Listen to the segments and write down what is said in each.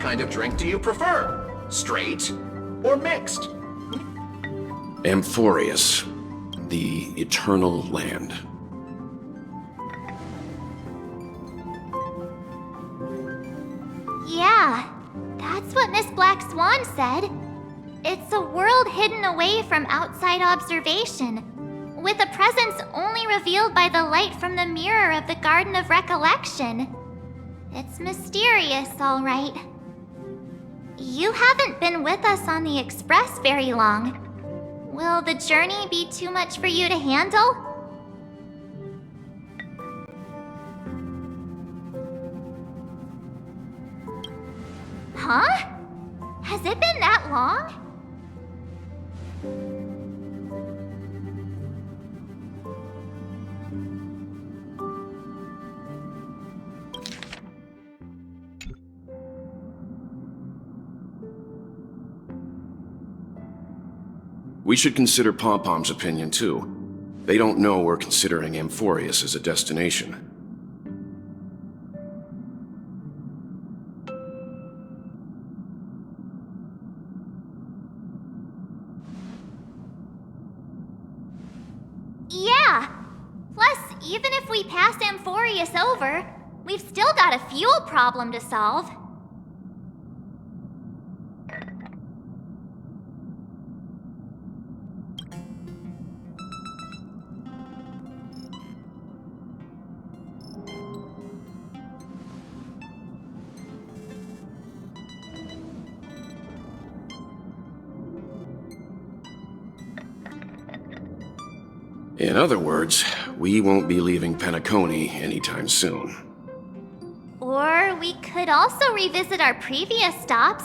kind of drink do you prefer? Straight or mixed? Amphorius, the eternal land. Yeah, that's what Miss Black Swan said. It's a world hidden away from outside observation, with a presence only revealed by the light from the mirror of the Garden of Recollection. It's mysterious, all right. You haven't been with us on the Express very long. Will the journey be too much for you to handle? Huh? Has it been that long? We should consider Pom-Pom's opinion, too. They don't know we're considering Amphorius as a destination. Yeah. Plus, even if we pass Amphorius over, we've still got a fuel problem to solve. In other words, we won't be leaving Penacony anytime soon. Or we could also revisit our previous stops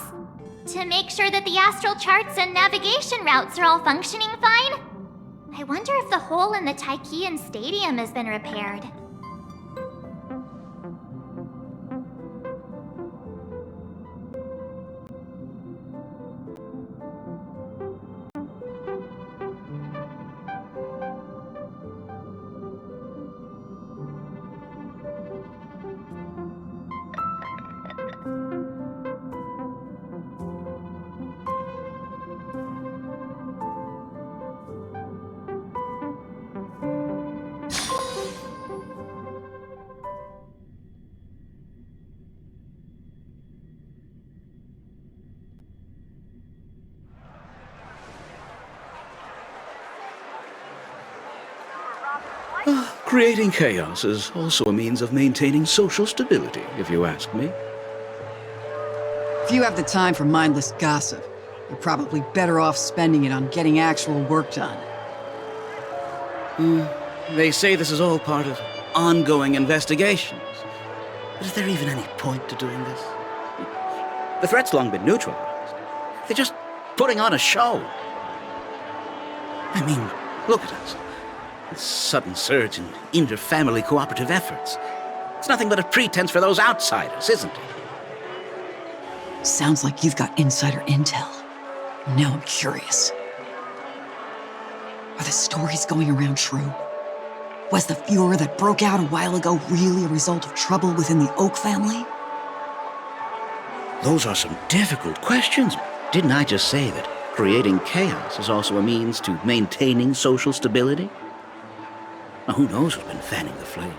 to make sure that the astral charts and navigation routes are all functioning fine. I wonder if the hole in the Tychean Stadium has been repaired. Creating chaos is also a means of maintaining social stability, if you ask me. If you have the time for mindless gossip, you're probably better off spending it on getting actual work done. They say this is all part of ongoing investigations. But is there even any point to doing this? The threat's long been neutralized. They're just putting on a show. I mean, look at us. This sudden surge in inter-family cooperative efforts. It's nothing but a pretense for those outsiders, isn't it? Sounds like you've got insider intel. Now I'm curious. Are the stories going around true? Was the furor that broke out a while ago really a result of trouble within the Oak family? Those are some difficult questions. Didn't I just say that creating chaos is also a means to maintaining social stability? Now, who knows who's been fanning the flames?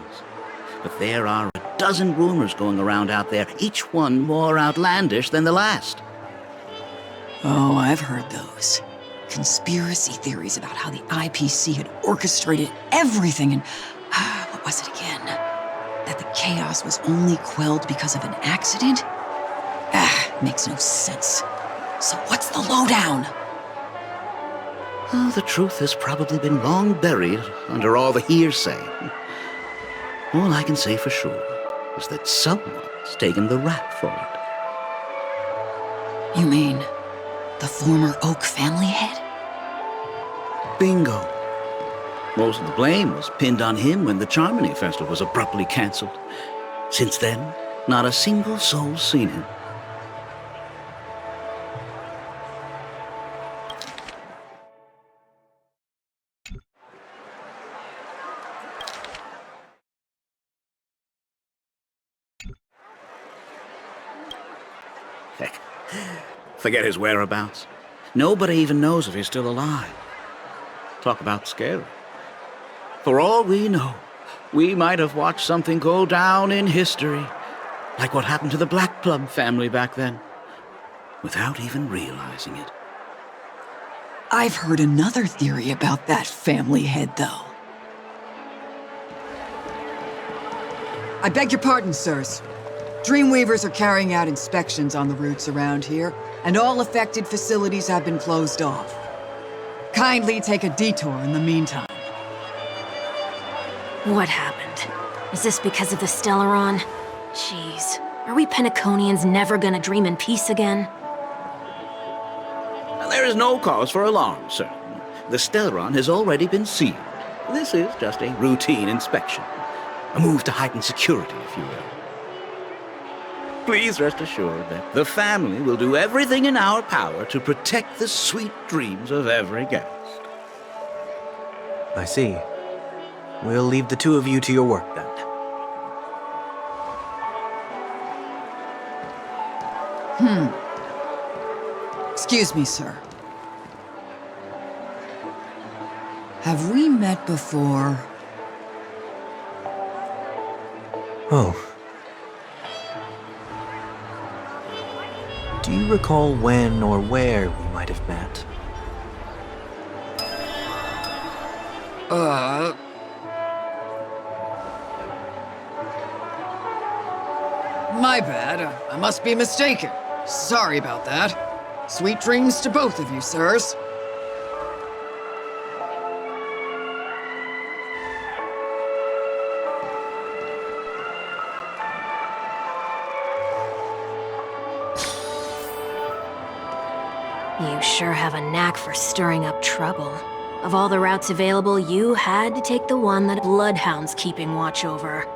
But there are a dozen rumors going around out there, each one more outlandish than the last. Oh, I've heard those. Conspiracy theories about how the IPC had orchestrated everything and... what was it again? That the chaos was only quelled because of an accident? Makes no sense. So what's the lowdown? Oh, the truth has probably been long buried under all the hearsay. All I can say for sure is that someone's taken the rap for it. You mean the former Oak family head? Bingo. Most of the blame was pinned on him when the Charmony Festival was abruptly cancelled. Since then, not a single soul's seen him. Forget his whereabouts. Nobody even knows if he's still alive. Talk about scary. For all we know, we might have watched something go down in history, like what happened to the Black Plum family back then, without even realizing it. I've heard another theory about that family head, though. I beg your pardon, sirs. Dreamweavers are carrying out inspections on the routes around here, and all affected facilities have been closed off. Kindly take a detour in the meantime. What happened? Is this because of the Stellaron? Jeez, are we Penaconians never gonna dream in peace again? There is no cause for alarm, sir. The Stellaron has already been sealed. This is just a routine inspection. A move to heighten security, if you will. Please rest assured that the family will do everything in our power to protect the sweet dreams of every guest. I see. We'll leave the two of you to your work then. Excuse me, sir. Have we met before? Oh. Do you recall when or where we might have met? My bad. I must be mistaken. Sorry about that. Sweet dreams to both of you, sirs. You sure have a knack for stirring up trouble. Of all the routes available, you had to take the one that Bloodhound's keeping watch over.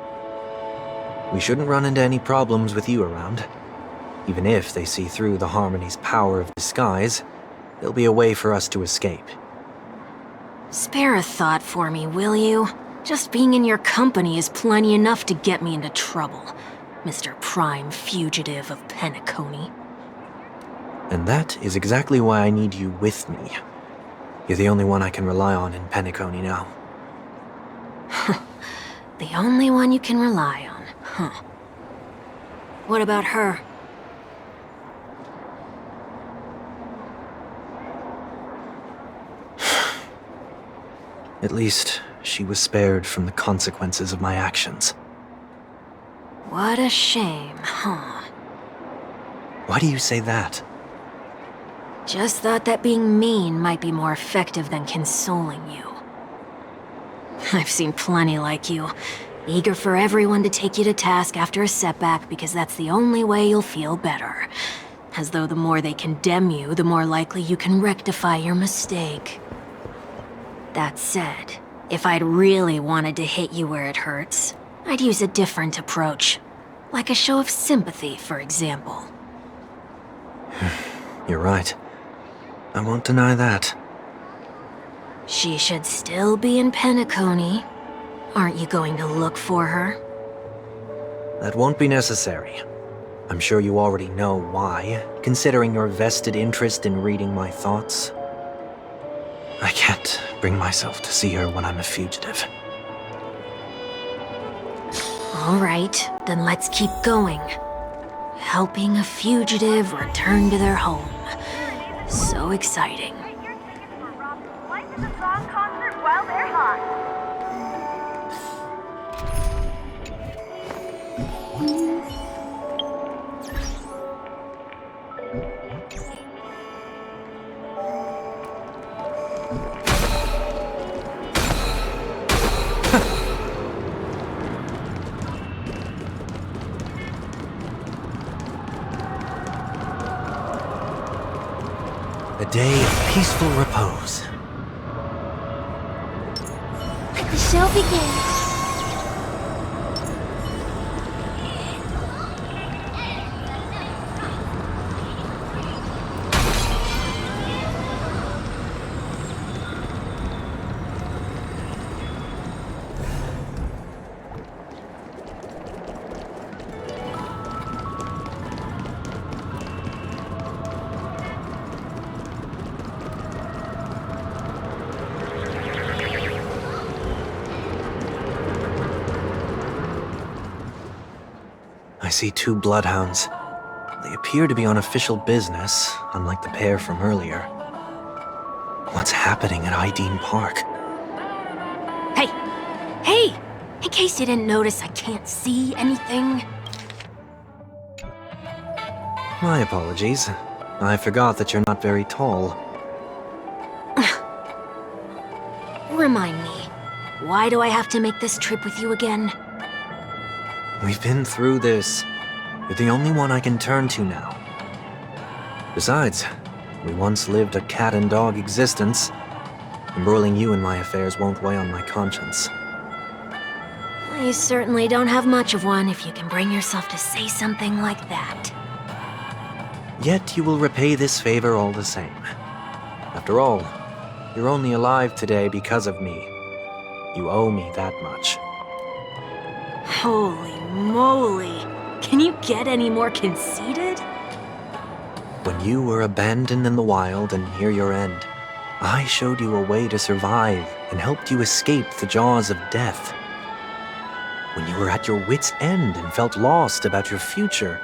We shouldn't run into any problems with you around. Even if they see through the Harmony's power of disguise, there'll be a way for us to escape. Spare a thought for me, will you? Just being in your company is plenty enough to get me into trouble, Mr. Prime Fugitive of Penacony. And that is exactly why I need you with me. You're the only one I can rely on in Penacony now. The only one you can rely on, huh? What about her? At least, she was spared from the consequences of my actions. What a shame, huh? Why do you say that? Just thought that being mean might be more effective than consoling you. I've seen plenty like you, eager for everyone to take you to task after a setback because that's the only way you'll feel better. As though the more they condemn you, the more likely you can rectify your mistake. That said, if I'd really wanted to hit you where it hurts, I'd use a different approach. Like a show of sympathy, for example. You're right. I won't deny that. She should still be in Penacony. Aren't you going to look for her? That won't be necessary. I'm sure you already know why, considering your vested interest in reading my thoughts. I can't bring myself to see her when I'm a fugitive. All right, then let's keep going. Helping a fugitive return to their home. So exciting. A day of peaceful repose. Let the show begin. see 2 bloodhounds. They appear to be on official business, unlike the pair from earlier. What's happening at Ideen Park? Hey! Hey! In case you didn't notice, I can't see anything. My apologies. I forgot that you're not very tall. Remind me, why do I have to make this trip with you again? We've been through this. You're the only one I can turn to now. Besides, we once lived a cat-and-dog existence. Embroiling you in my affairs won't weigh on my conscience. You certainly don't have much of one if you can bring yourself to say something like that. Yet you will repay this favor all the same. After all, you're only alive today because of me. You owe me that much. Holy moly! Can you get any more conceited? When you were abandoned in the wild and near your end, I showed you a way to survive and helped you escape the jaws of death. When you were at your wit's end and felt lost about your future,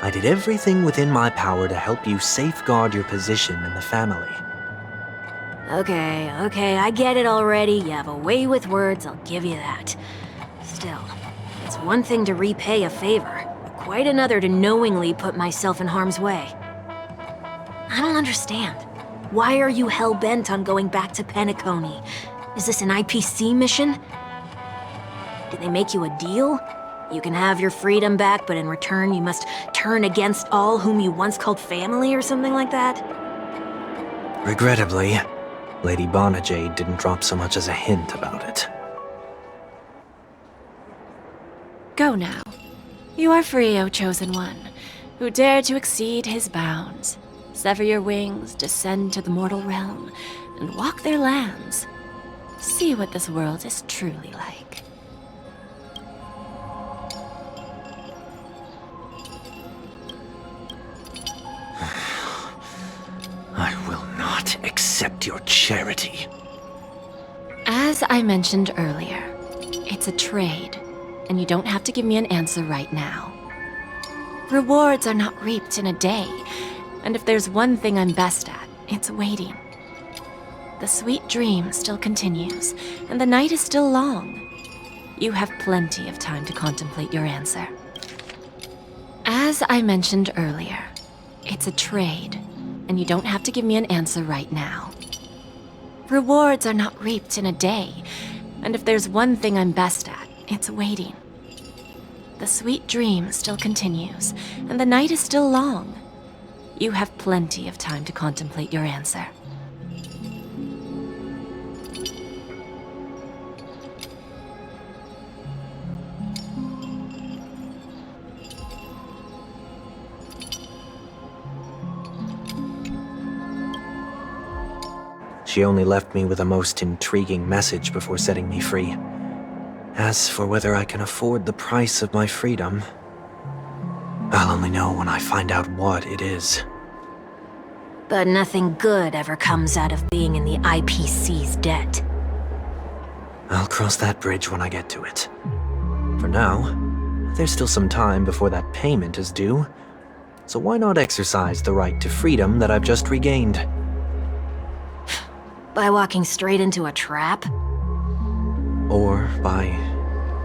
I did everything within my power to help you safeguard your position in the family. Okay, I get it already. You have a way with words, I'll give you that. Still, it's one thing to repay a favor, but quite another to knowingly put myself in harm's way. I don't understand. Why are you hell-bent on going back to Penacony? Is this an IPC mission? Did they make you a deal? You can have your freedom back, but in return you must turn against all whom you once called family or something like that? Regrettably, Lady Bonajade didn't drop so much as a hint about it. Go now. You are free, O Chosen One, who dare to exceed his bounds. Sever your wings, descend to the mortal realm, and walk their lands. See what this world is truly like. I will not accept your charity. As I mentioned earlier, it's a trade, and you don't have to give me an answer right now. Rewards are not reaped in a day, and if there's one thing I'm best at, it's waiting. The sweet dream still continues, and the night is still long. You have plenty of time to contemplate your answer. As I mentioned earlier, it's a trade, and you don't have to give me an answer right now. Rewards are not reaped in a day, and if there's one thing I'm best at, it's waiting. The sweet dream still continues, and the night is still long. You have plenty of time to contemplate your answer. She only left me with a most intriguing message before setting me free. As for whether I can afford the price of my freedom, I'll only know when I find out what it is. But nothing good ever comes out of being in the IPC's debt. I'll cross that bridge when I get to it. For now, there's still some time before that payment is due, so why not exercise the right to freedom that I've just regained? By walking straight into a trap? Or by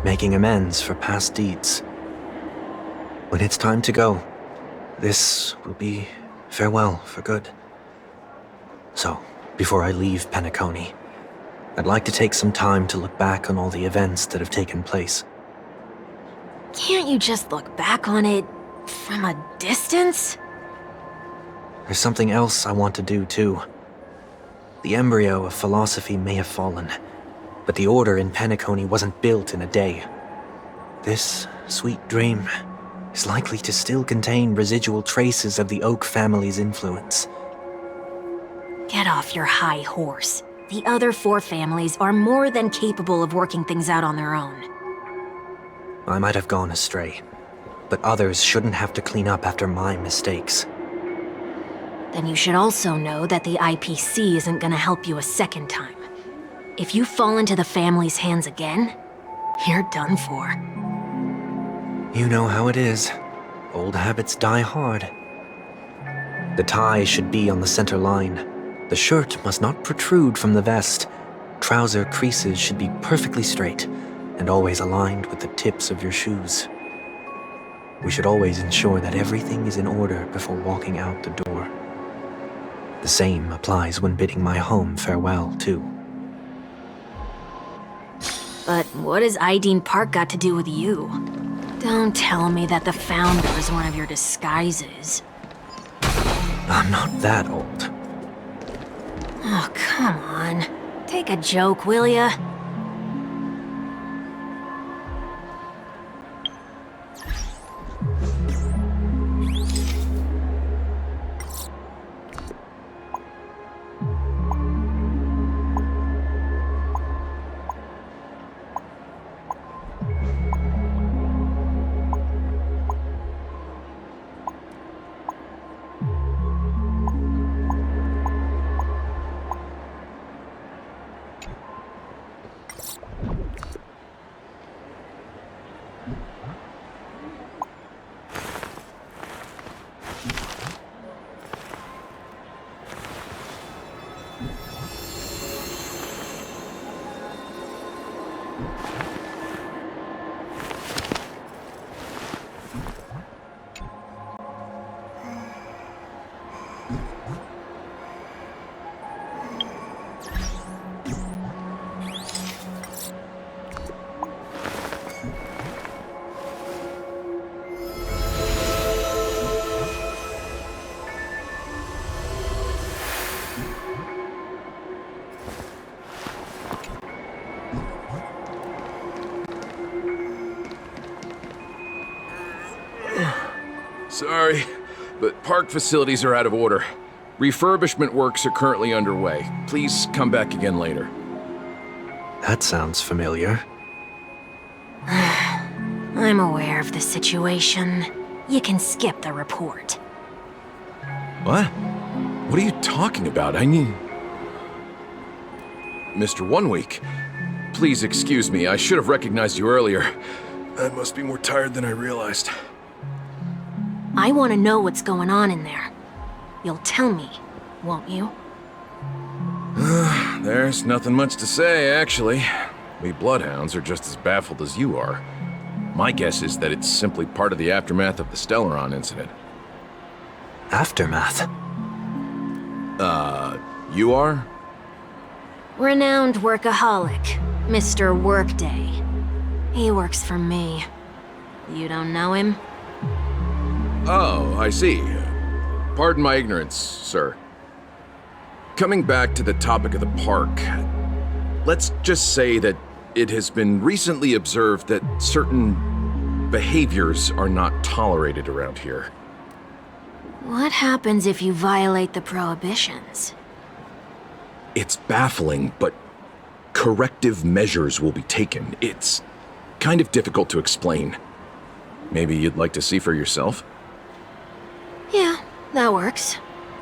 making amends for past deeds. When it's time to go, this will be farewell for good. So, before I leave Penacony, I'd like to take some time to look back on all the events that have taken place. Can't you just look back on it from a distance? There's something else I want to do too. The embryo of philosophy may have fallen, but the order in Penacony wasn't built in a day. This sweet dream is likely to still contain residual traces of the Oak family's influence. Get off your high horse. The other 4 families are more than capable of working things out on their own. I might have gone astray, but others shouldn't have to clean up after my mistakes. Then you should also know that the IPC isn't gonna help you a second time. If you fall into the family's hands again, you're done for. You know how it is. Old habits die hard. The tie should be on the center line. The shirt must not protrude from the vest. Trouser creases should be perfectly straight and always aligned with the tips of your shoes. We should always ensure that everything is in order before walking out the door. The same applies when bidding my home farewell, too. But what has Ideen Park got to do with you? Don't tell me that the Founder is one of your disguises. I'm not that old. Oh, come on. Take a joke, will ya? Sorry, but park facilities are out of order. Refurbishment works are currently underway. Please come back again later. That sounds familiar. I'm aware of the situation. You can skip the report. What? What are you talking about? I mean... Mr. One Week, please excuse me. I should have recognized you earlier. I must be more tired than I realized. I want to know what's going on in there. You'll tell me, won't you? There's nothing much to say, actually. We Bloodhounds are just as baffled as you are. My guess is that it's simply part of the aftermath of the Stellaron incident. Aftermath? You are? Renowned workaholic, Mr. Workday. He works for me. You don't know him? Oh, I see. Pardon my ignorance, sir. Coming back to the topic of the park, let's just say that it has been recently observed that certain behaviors are not tolerated around here. What happens if you violate the prohibitions? It's baffling, but corrective measures will be taken. It's kind of difficult to explain. Maybe you'd like to see for yourself? Yeah, that works.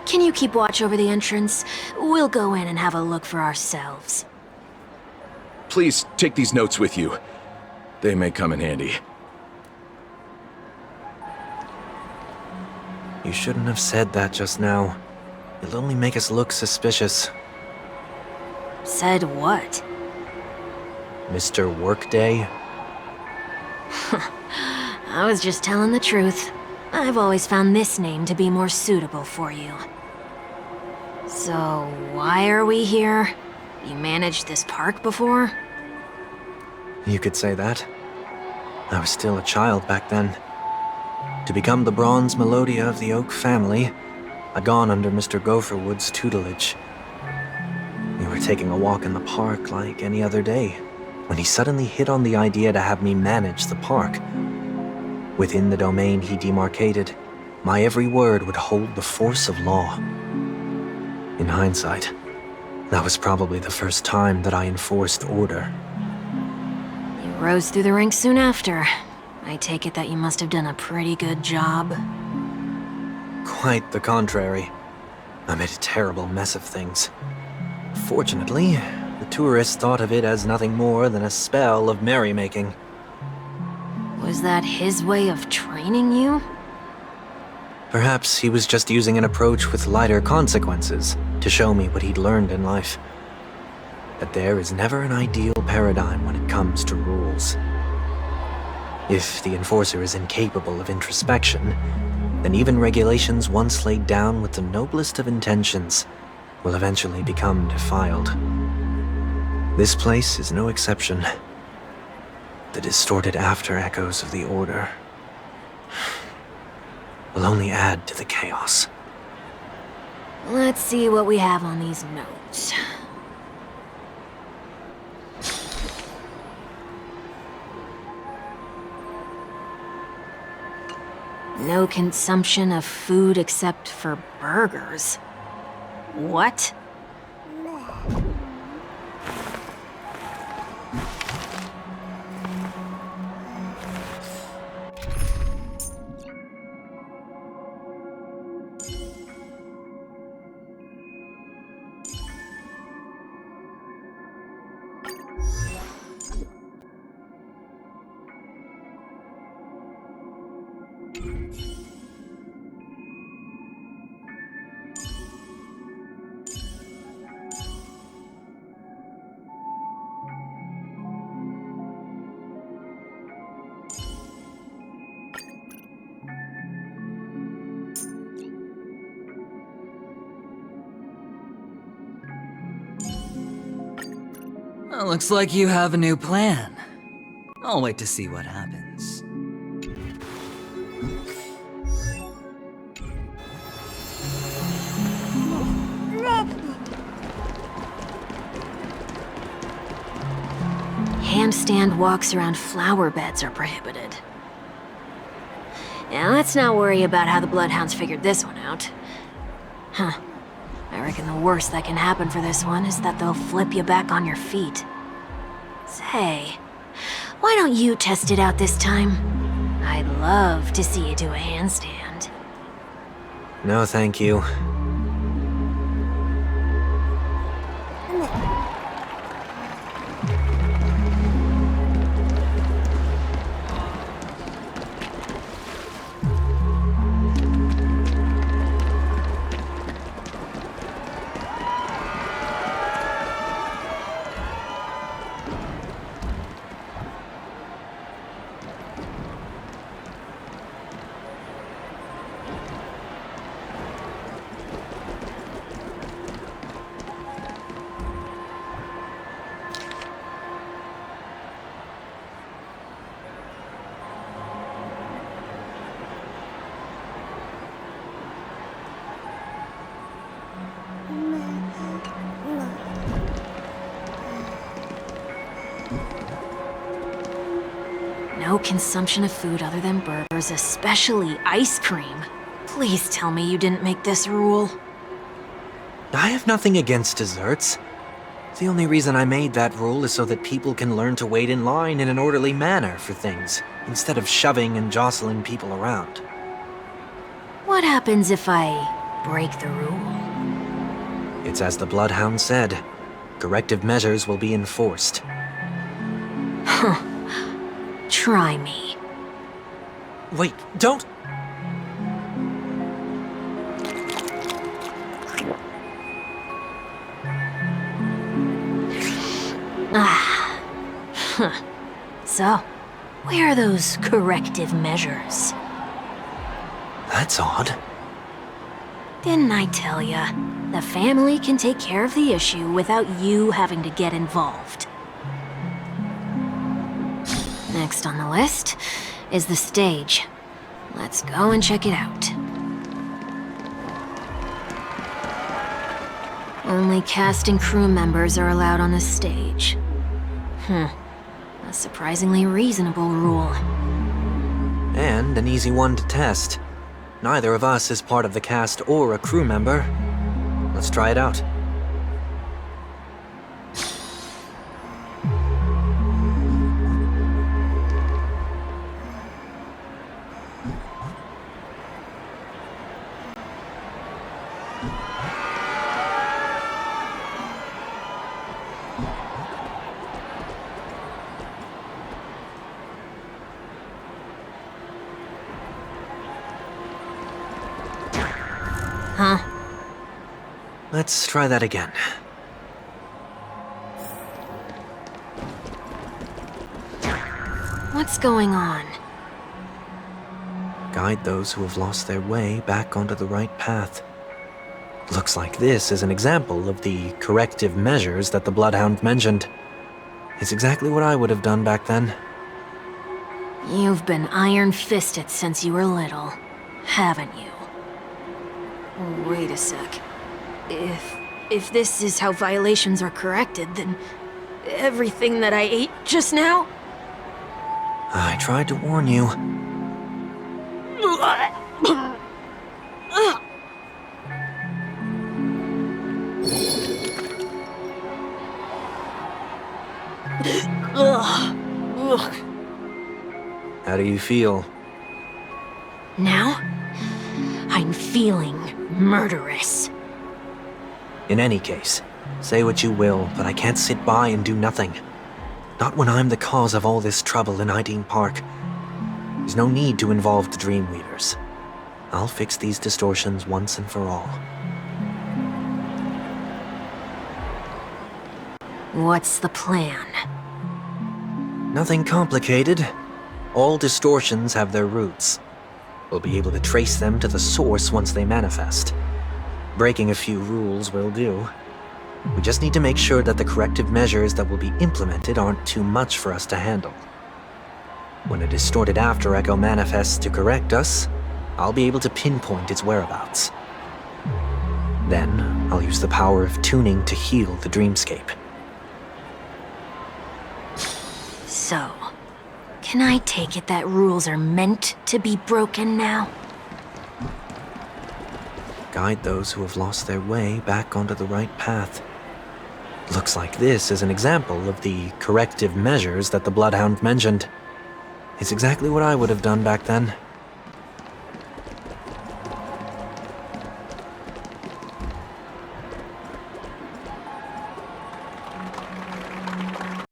Can you keep watch over the entrance? We'll go in and have a look for ourselves. Please take these notes with you. They may come in handy. You shouldn't have said that just now. It'll only make us look suspicious. Said what? Mr. Workday? I was just telling the truth. I've always found this name to be more suitable for you. So, why are we here? You managed this park before? You could say that. I was still a child back then. To become the bronze Melodia of the Oak family, I'd gone under Mr. Gopherwood's tutelage. We were taking a walk in the park like any other day, when he suddenly hit on the idea to have me manage the park. Within the domain he demarcated, my every word would hold the force of law. In hindsight, that was probably the first time that I enforced order. You rose through the ranks soon after. I take it that you must have done a pretty good job. Quite the contrary. I made a terrible mess of things. Fortunately, the tourists thought of it as nothing more than a spell of merrymaking. Was that his way of training you? Perhaps he was just using an approach with lighter consequences to show me what he'd learned in life. That there is never an ideal paradigm when it comes to rules. If the enforcer is incapable of introspection, then even regulations once laid down with the noblest of intentions will eventually become defiled. This place is no exception. The distorted after echoes of the Order will only add to the chaos. Let's see what we have on these notes. No consumption of food except for burgers. What? Well, looks like you have a new plan. I'll wait to see what happens. Handstand walks around flower beds are prohibited. Now, let's not worry about how the Bloodhounds figured this one out. Huh. I reckon the worst that can happen for this one is that they'll flip you back on your feet. Say, why don't you test it out this time? I'd love to see you do a handstand. No, thank you. No consumption of food other than burgers, especially ice cream. Please tell me you didn't make this rule. I have nothing against desserts. The only reason I made that rule is so that people can learn to wait in line in an orderly manner for things, instead of shoving and jostling people around. What happens if I break the rule? It's as the Bloodhound said. Corrective measures will be enforced. Huh. Try me. Wait, don't... Ah. Huh. So, where are those corrective measures? That's odd. Didn't I tell ya? The family can take care of the issue without you having to get involved. Next on the list is the stage. Let's go and check it out. Only cast and crew members are allowed on the stage. A surprisingly reasonable rule. And an easy one to test. Neither of us is part of the cast or a crew member. Let's try it out. Let's try that again. What's going on? Guide those who have lost their way back onto the right path. Looks like this is an example of the corrective measures that the Bloodhound mentioned. It's exactly what I would have done back then. You've been iron-fisted since you were little, haven't you? Wait a sec. If this is how violations are corrected, then everything that I ate just now? I tried to warn you. How do you feel? Now? I'm feeling murderous. In any case, say what you will, but I can't sit by and do nothing. Not when I'm the cause of all this trouble in Ideen Park. There's no need to involve the Dreamweavers. I'll fix these distortions once and for all. What's the plan? Nothing complicated. All distortions have their roots. We'll be able to trace them to the source once they manifest. Breaking a few rules will do. We just need to make sure that the corrective measures that will be implemented aren't too much for us to handle. When a distorted after echo manifests to correct us, I'll be able to pinpoint its whereabouts. Then, I'll use the power of tuning to heal the dreamscape. So, can I take it that rules are meant to be broken now? Guide those who have lost their way back onto the right path. Looks like this is an example of the corrective measures that the Bloodhound mentioned. It's exactly what I would have done back then.